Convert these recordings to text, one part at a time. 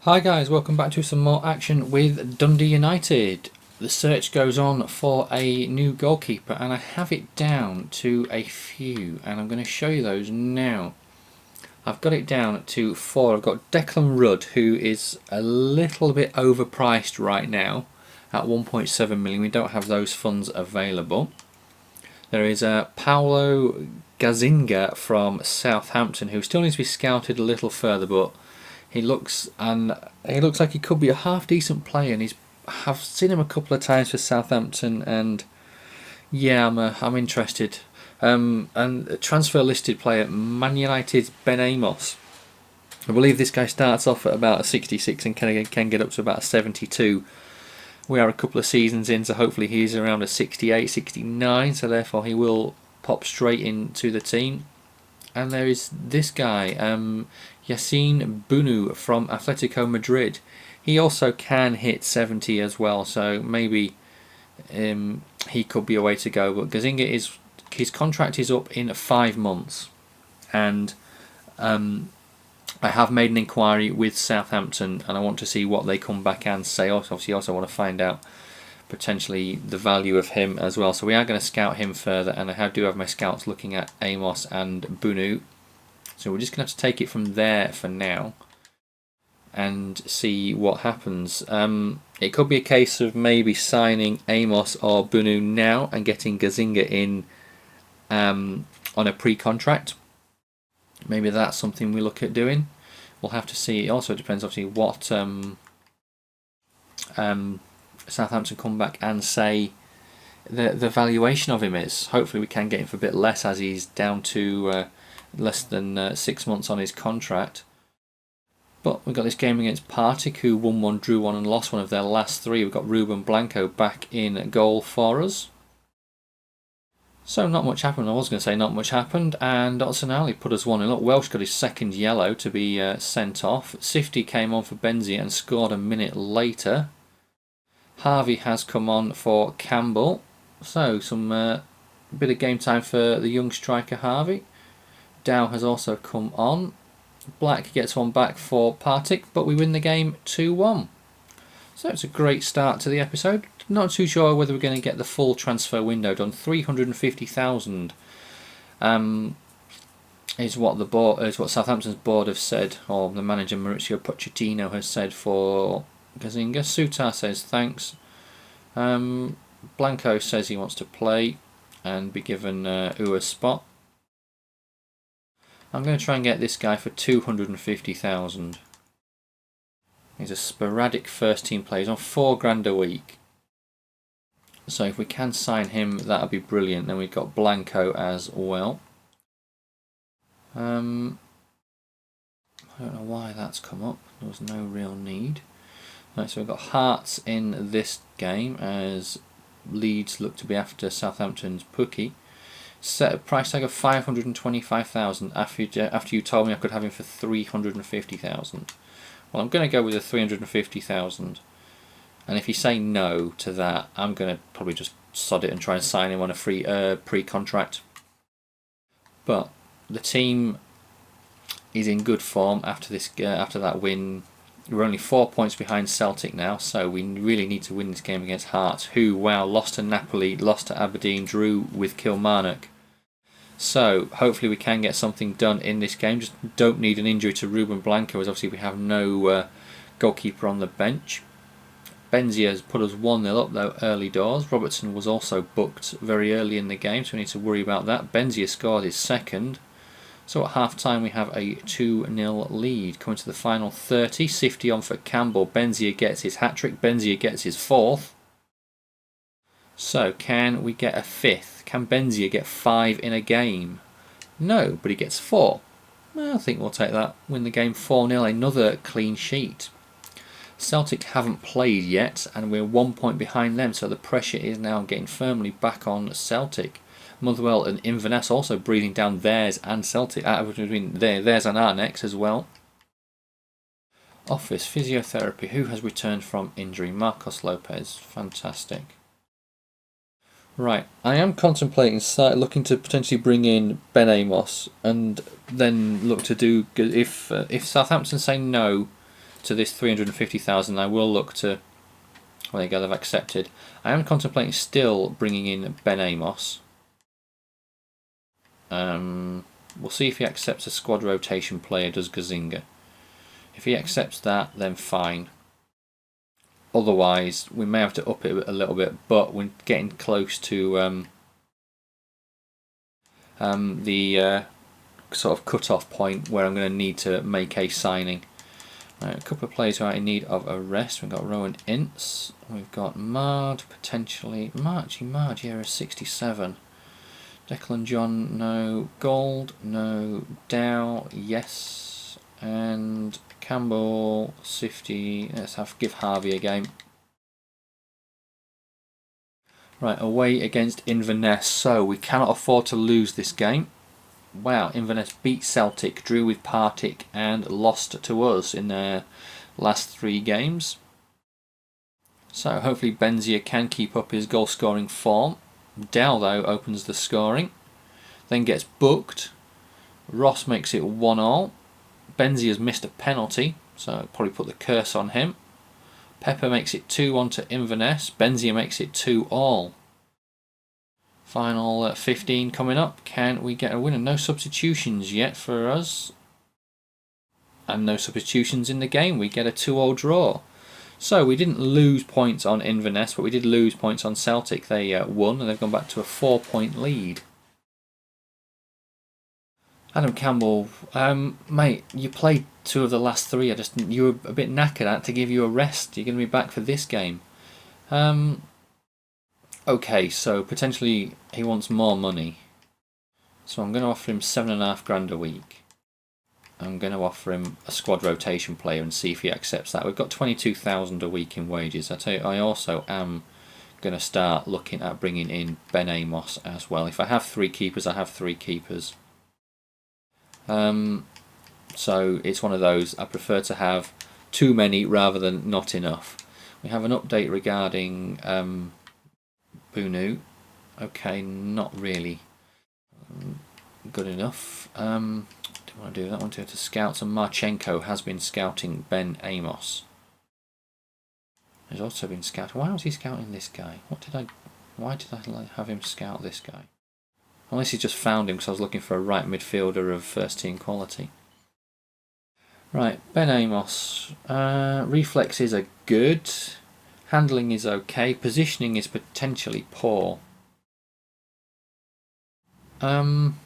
Hi guys, welcome back to some more action with Dundee United. The search goes on for a new goalkeeper and I have it down to a few and I'm going to show you those now. I've got it down to 4. I've got Declan Rudd, who is a little bit overpriced right now at 1.7 million. We don't have those funds available. There is Paulo Gazziniga from Southampton, who still needs to be scouted a little further, but he looks like he could be a half decent player, and I've seen him a couple of times for Southampton, and yeah, I'm interested. And a transfer listed player, Man United's Ben Amos. I believe this guy starts off at about a 66 and can get up to about a 72. We are a couple of seasons in, so hopefully he's around a 68, 69, so therefore he will pop straight into the team. And there is this guy, Yassine Bounou from Atletico Madrid. He also can hit 70 as well, so maybe he could be a way to go. But Gazziniga, his contract is up in 5 months, and I have made an inquiry with Southampton, and I want to see what they come back and say. Obviously, also want to find out potentially the value of him as well. So we are going to scout him further, and I do have my scouts looking at Amos and Bounou. So we're just going to have to take it from there for now and see what happens. It could be a case of maybe signing Amos or Bounou now and getting Gazziniga in on a pre-contract. Maybe that's something we look at doing. We'll have to see. It also depends, obviously, what Southampton come back and say the valuation of him is. Hopefully we can get him for a bit less, as he's down to less than 6 months on his contract. But we've got this game against Partick, who won 1, drew 1 and lost 1 of their last 3. We've got Ruben Blanco back in goal for us. So not much happened. I was going to say not much happened, and Otsunali put us 1-0 up. Welsh got his second yellow to be sent off. Sifty came on for Benzia and scored a minute later. Harvey has come on for Campbell. So some bit of game time for the young striker Harvey. Dow has also come on. Black gets one back for Partick, but we win the game 2-1. So it's a great start to the episode. Not too sure whether we're going to get the full transfer window done. 350,000 is what Southampton's board have said, or the manager Mauricio Pochettino has said for Gazziniga. Sutar says thanks. Blanco says he wants to play and be given a spot. I'm going to try and get this guy for 250,000. He's a sporadic first team player. He's on £4 a week. So if we can sign him, that would be brilliant. Then we've got Blanco as well. I don't know why that's come up. There was no real need. Right, so we've got Hearts in this game as Leeds look to be after Southampton's Pookie. Set a price tag of 525,000 after you told me I could have him for 350,000. Well, I'm going to go with the 350,000. And if you say no to that, I'm going to probably just sod it and try and sign him on a free pre-contract. But the team is in good form after that win. We're only 4 points behind Celtic now, so we really need to win this game against Hearts, who, wow, lost to Napoli, lost to Aberdeen, drew with Kilmarnock. So hopefully we can get something done in this game. Just don't need an injury to Ruben Blanco, as obviously we have no goalkeeper on the bench. Benzia has put us 1-0 up though early doors. Robertson was also booked very early in the game, so we need to worry about that. Benzia scored his second. So at half time we have a 2-0 lead. Coming to the final 30. Sifty on for Campbell. Benzia gets his hat-trick. Benzia gets his 4th. So can we get a 5th? Can Benzia get 5 in a game? No, but he gets 4. Well, I think we'll take that. Win the game 4-0. Another clean sheet. Celtic haven't played yet, and we're 1 point behind them, so the pressure is now getting firmly back on Celtic. Motherwell and Inverness also breathing down theirs and Celtic, between theirs and our necks as well. Office physiotherapy. Who has returned from injury? Marcos Lopez. Fantastic. Right, I am contemplating looking to potentially bring in Ben Amos and then look to do, if Southampton say no to this 350,000, I will look to. Well, there you go, they've accepted. I am contemplating still bringing in Ben Amos. We'll see if he accepts a squad rotation player, does Gazinga. If he accepts that, then fine. Otherwise, we may have to up it a little bit, but we're getting close to the sort of cut-off point where I'm going to need to make a signing. Right, a couple of players who are in need of a rest. We've got Rowan Ince, we've got Mard, potentially. Mard, yeah, 67. Declan John, no. Gold, no. Dow, yes. And Campbell, Sifty. Let's give Harvey a game. Right, away against Inverness. So we cannot afford to lose this game. Wow, Inverness beat Celtic, drew with Partick and lost to us in their last 3 games. So hopefully Benzia can keep up his goal scoring form. Dow though opens the scoring, then gets booked. Ross makes it 1-1. Benzia's missed a penalty, so probably put the curse on him. Pepper makes it 2-1 to Inverness. Benzia makes it 2-2. Final 15 coming up. Can we get a winner? No substitutions yet for us. And no substitutions in the game. We get a 2-2 draw. So we didn't lose points on Inverness, but we did lose points on Celtic. They won and they've gone back to a 4-point lead. Adam Campbell, mate, you played 2 of the last 3. You were a bit knackered. I had to give you a rest. You're going to be back for this game. Okay, so potentially he wants more money. So I'm going to offer him 7.5 grand a week. I'm going to offer him a squad rotation player and see if he accepts that. We've got 22,000 a week in wages. I tell you, I also am going to start looking at bringing in Ben Amos as well. If I have 3 keepers, I have 3 keepers. So it's one of those. I prefer to have too many rather than not enough. We have an update regarding Bunu. Okay, not really good enough. Don't want to do that. I want to go to scouts, and Marchenko has been scouting Ben Amos. He's also been scouting. Why was he scouting this guy? Why did I have him scout this guy? Unless he just found him because I was looking for a right midfielder of first team quality. Right, Ben Amos. Reflexes are good. Handling is okay. Positioning is potentially poor. I'm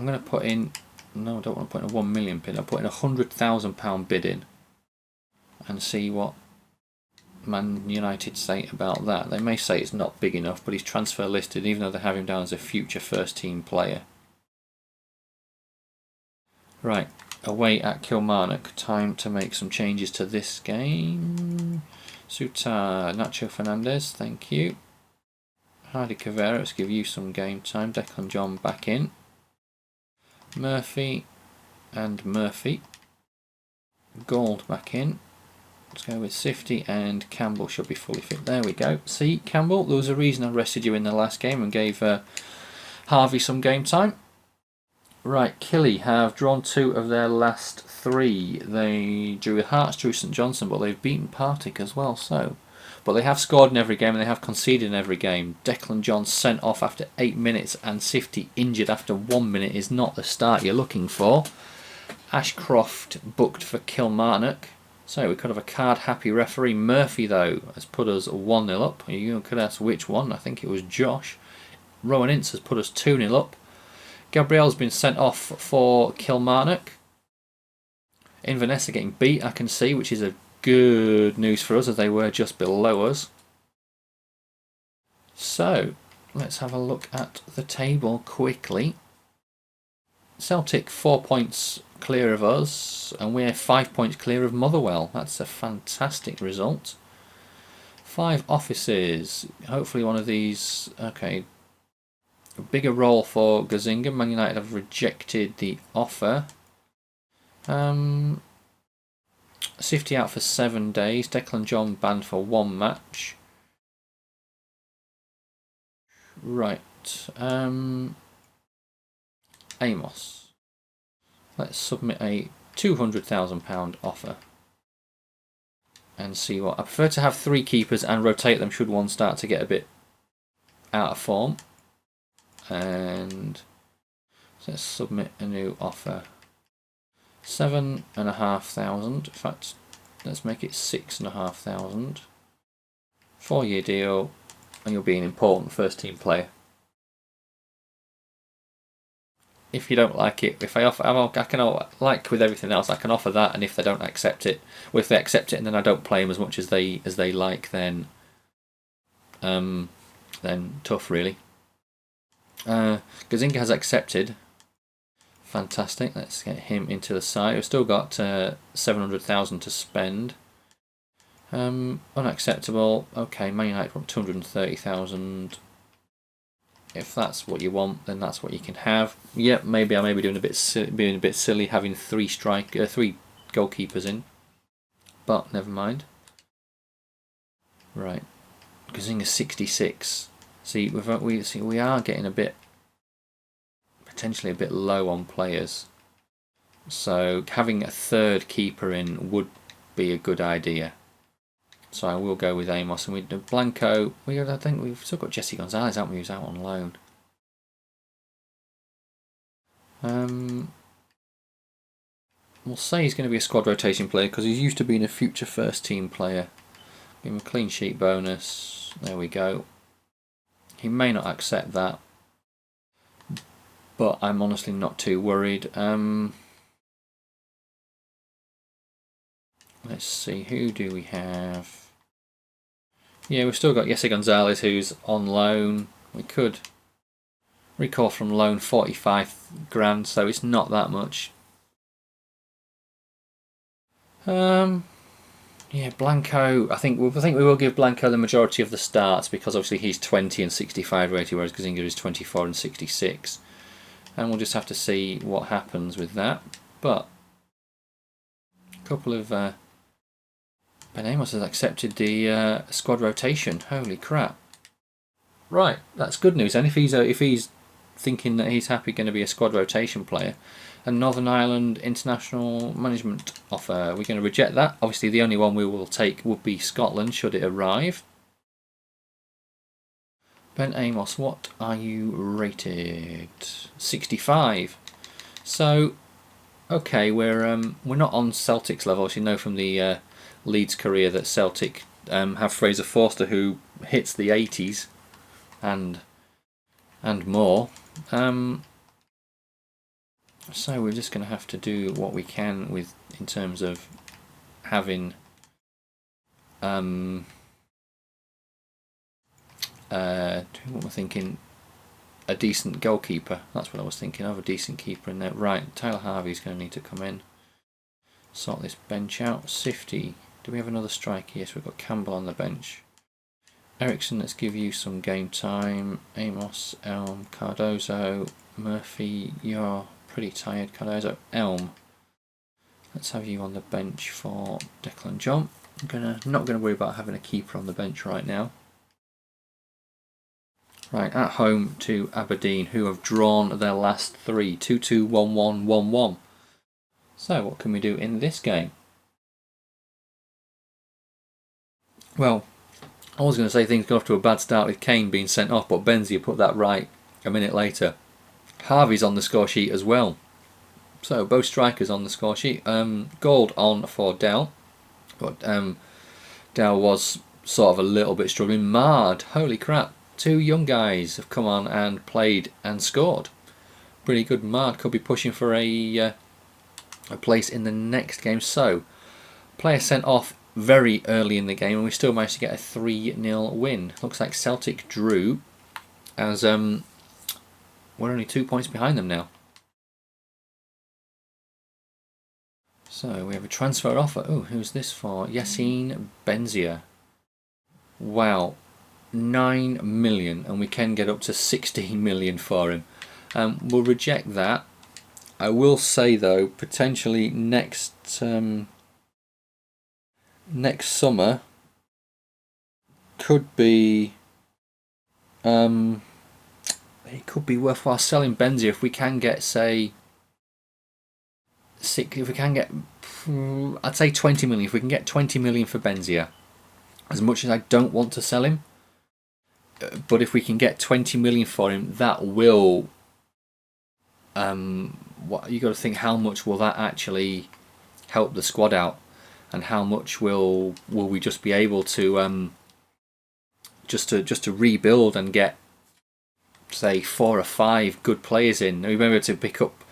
going to put in... No, I don't want to put in a 1 million bid. I'll put in a £100,000 bid in and see what Man United say about that. They may say it's not big enough, but he's transfer listed even though they have him down as a future first team player. Right, away at Kilmarnock. Time to make some changes to this game. Sutar, Nacho Fernandez, thank you. Hardy Cavera, let's give you some game time. Declan John back in. Murphy and Murphy. Gold back in. Let's go with Sifty, and Campbell should be fully fit. There we go. See, Campbell, there was a reason I rested you in the last game and gave Harvey some game time. Right, Killy have drawn 2 of their last 3. They drew with Hearts, drew St Johnstone, but they've beaten Partick as well. But they have scored in every game and they have conceded in every game. Declan John sent off after 8 minutes and Sifty injured after 1 minute is not the start you're looking for. Ashcroft booked for Kilmarnock. So we could have a card-happy referee. Murphy, though, has put us 1-0 up. You could ask which one. I think it was Josh. Rowan Ince has put us 2-0 up. Gabriel's been sent off for Kilmarnock. Inverness are getting beat, I can see, which is a good news for us as they were just below us. So, let's have a look at the table quickly. Celtic 4 points clear of us, and we're 5 points clear of Motherwell. That's a fantastic result. 5 offices. Hopefully one of these... Okay. A bigger role for Gazinga. Man United have rejected the offer. Sifty out for 7 days. Declan John banned for 1 match. Right. Amos. Let's submit a £200,000 offer. And see what... I prefer to have 3 keepers and rotate them should one start to get a bit out of form. And so let's submit a new offer. 7,500. In fact, let's make it 6,500. 4-year deal, and you'll be an important first team player. If you don't like it, if I offer, I can, like with everything else, I can offer that, and if they don't accept it, well, if they accept it and then I don't play them as much as they like, then tough really. Gazinga has accepted. Fantastic. Let's get him into the side. We've still got 700,000 to spend. Unacceptable. Okay, Man United want 230,000. If that's what you want, then that's what you can have. Yep, maybe I may be doing a bit silly having 3 goalkeepers in, but never mind. Right, Gazinga 66. See, we are getting a bit, potentially a bit low on players. So having a 3rd keeper in would be a good idea. So I will go with Amos, and we do Blanco. I think we've still got Jesse Gonzalez, haven't we? Who's out on loan. We'll say he's going to be a squad rotation player because he's used to being a future first team player. Give him a clean sheet bonus. There we go. He may not accept that, but I'm honestly not too worried. Let's see, who do we have? Yeah, we've still got Jesse Gonzalez, who's on loan. We could recall from loan 45 grand, so it's not that much. Yeah, Blanco. I think we will give Blanco the majority of the starts because obviously he's 20 and 65 rated, whereas Gazinga is 24 and 66. And we'll just have to see what happens with that. But a couple of Ben Amos has accepted the squad rotation. Holy crap! Right, that's good news. And if he's thinking that he's happy going to be a squad rotation player, and Northern Ireland international management offer, we're going to reject that. Obviously, the only one we will take would be Scotland should it arrive. Ben Amos, what are you rated? 65. So, okay, we're not on Celtic's level. As you know from the Leeds career that Celtic have Fraser Forster who hits the 80s and more. So we're just going to have to do what we can with in terms of having what am I thinking? A decent goalkeeper. That's what I was thinking of, a decent keeper in there. Right, Tyler Harvey's going to need to come in. Sort this bench out. Sifty. Do we have another striker? Yes, we've got Campbell on the bench. Ericsson, let's give you some game time. Amos, Elm, Cardozo, Murphy, you're pretty tired. Cardozo, Elm. Let's have you on the bench for Declan John. I'm not gonna worry about having a keeper on the bench right now. Right, at home to Aberdeen, who have drawn their last 3. 2-2, 1-1, 1-1. So what can we do in this game? Well, I was going to say things got off to a bad start with Kane being sent off, but Benzia put that right a minute later. Harvey's on the score sheet as well. So both strikers on the score sheet. Gold on for Dell. But Dell was sort of a little bit struggling. Mard, holy crap. 2 young guys have come on and played and scored. Pretty good. Mard could be pushing for a place in the next game. So, player sent off very early in the game and we still managed to get a 3-0 win. Looks like Celtic drew as we're only 2 points behind them now. So we have a transfer offer. Oh, who's this for? Yassine Benzia. Wow, 9 million, and we can get up to 16 million for him. We'll reject that. I will say though, potentially next summer could be it could be worthwhile selling Benzia if we can get, say, if we can get, I'd say 20 million. If we can get 20 million for Benzia, as much as I don't want to sell him, but if we can get 20 million for him, that will. What you got to think? How much will that actually help the squad out, and how much will we just be able to just to rebuild and get, say, 4 or 5 good players in? We may be able to pick up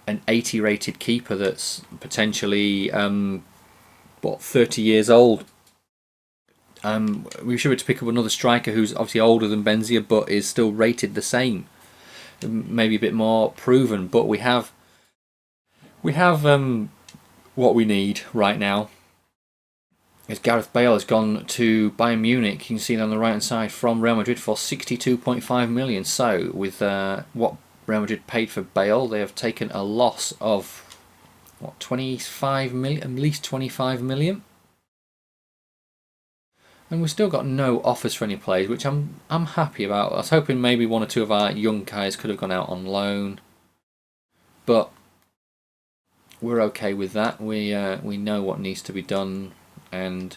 an 80 rated keeper that's potentially 30 years old. We should be able to pick up another striker who's obviously older than Benzia but is still rated the same, maybe a bit more proven. But we have what we need right now. Is Gareth Bale has gone to Bayern Munich. You can see it on the right hand side, from Real Madrid for 62.5 million. So with what Real Madrid paid for Bale, they have taken a loss of 25 million, at least 25 million. And we've still got no offers for any players, which I'm happy about. I was hoping maybe 1 or 2 of our young guys could have gone out on loan, but we're okay with that. We know what needs to be done. And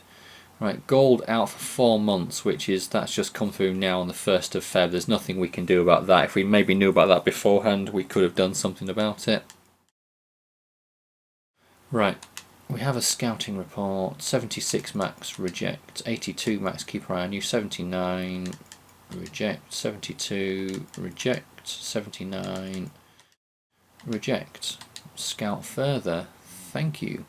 right, gold out for 4 months, that's just come through now on the 1st of Feb. There's nothing we can do about that. If we maybe knew about that beforehand, we could have done something about it. Right, we have a scouting report. 76 max, reject. 82 max, keep our eye on you. 79, reject. 72, reject. 79, reject. Scout further, thank you.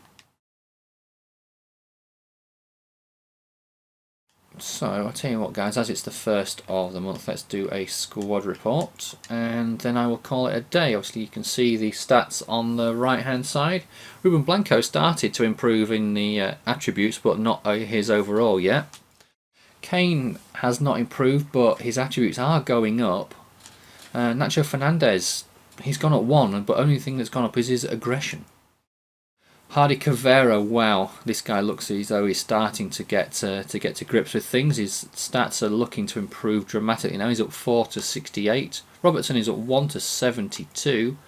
So I'll tell you what, guys, as it's the 1st of the month, let's do a squad report and then I will call it a day. Obviously you can see the stats on the right hand side. Ruben Blanco started to improve in the attributes, but not his overall yet. Kane has not improved, but his attributes are going up. Nacho Fernandez, he's gone up 1, but only thing that's gone up is his aggression. Hardy Cavera, wow, this guy looks as though he's starting to get to grips with things. His stats are looking to improve dramatically now. He's up 4 to 68. Robertson is up 1 to 72.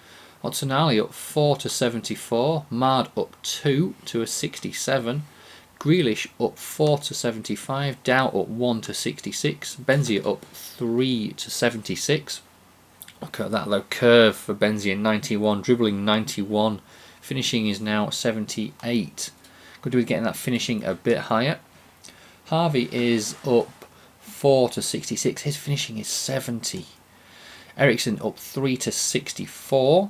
Ottonali up 4 to 74. Mard up 2 to a 67. Grealish up 4 to 75. Dow up 1 to 66. Benzia up 3 to 76. Look at that low curve for Benzia, 91. Dribbling 91. Finishing is now 78. Could do with getting that finishing a bit higher. Harvey is up 4 to 66. His finishing is 70. Ericsson up 3 to 64.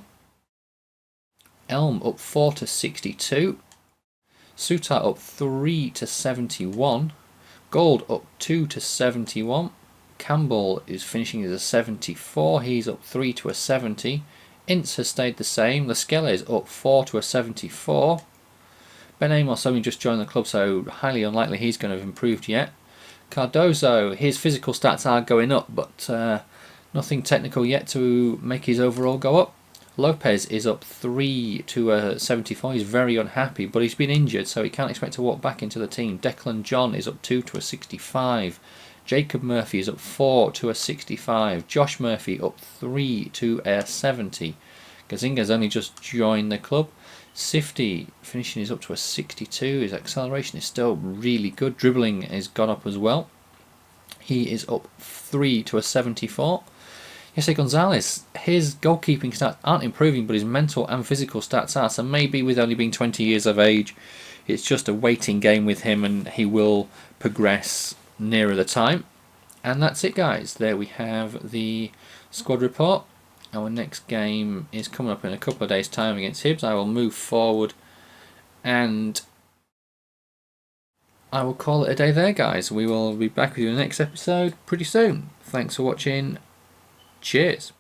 Elm up 4 to 62. Sutar up 3 to 71. Gold up 2 to 71. Campbell is finishing as a 74. He's up 3 to a 70. Ince has stayed the same. Lascelles is up 4 to a 74. Ben Amos only just joined the club, so highly unlikely he's going to have improved yet. Cardozo, his physical stats are going up, but nothing technical yet to make his overall go up. Lopez is up 3 to a 74. He's very unhappy, but he's been injured, so he can't expect to walk back into the team. Declan John is up 2 to a 65. Jacob Murphy is up 4 to a 65. Josh Murphy up 3 to a 70. Gazinga's only just joined the club. Sifty finishing is up to a 62. His acceleration is still really good. Dribbling has gone up as well. He is up 3 to a 74. Jesse Gonzalez, his goalkeeping stats aren't improving, but his mental and physical stats are. So maybe with only being 20 years of age, it's just a waiting game with him and he will progress nearer the time. And that's it, guys. There we have the squad report. Our next game is coming up in a couple of days' time against Hibs. I will move forward and I will call it a day there, guys. We will be back with you in the next episode pretty soon. Thanks for watching. Cheers.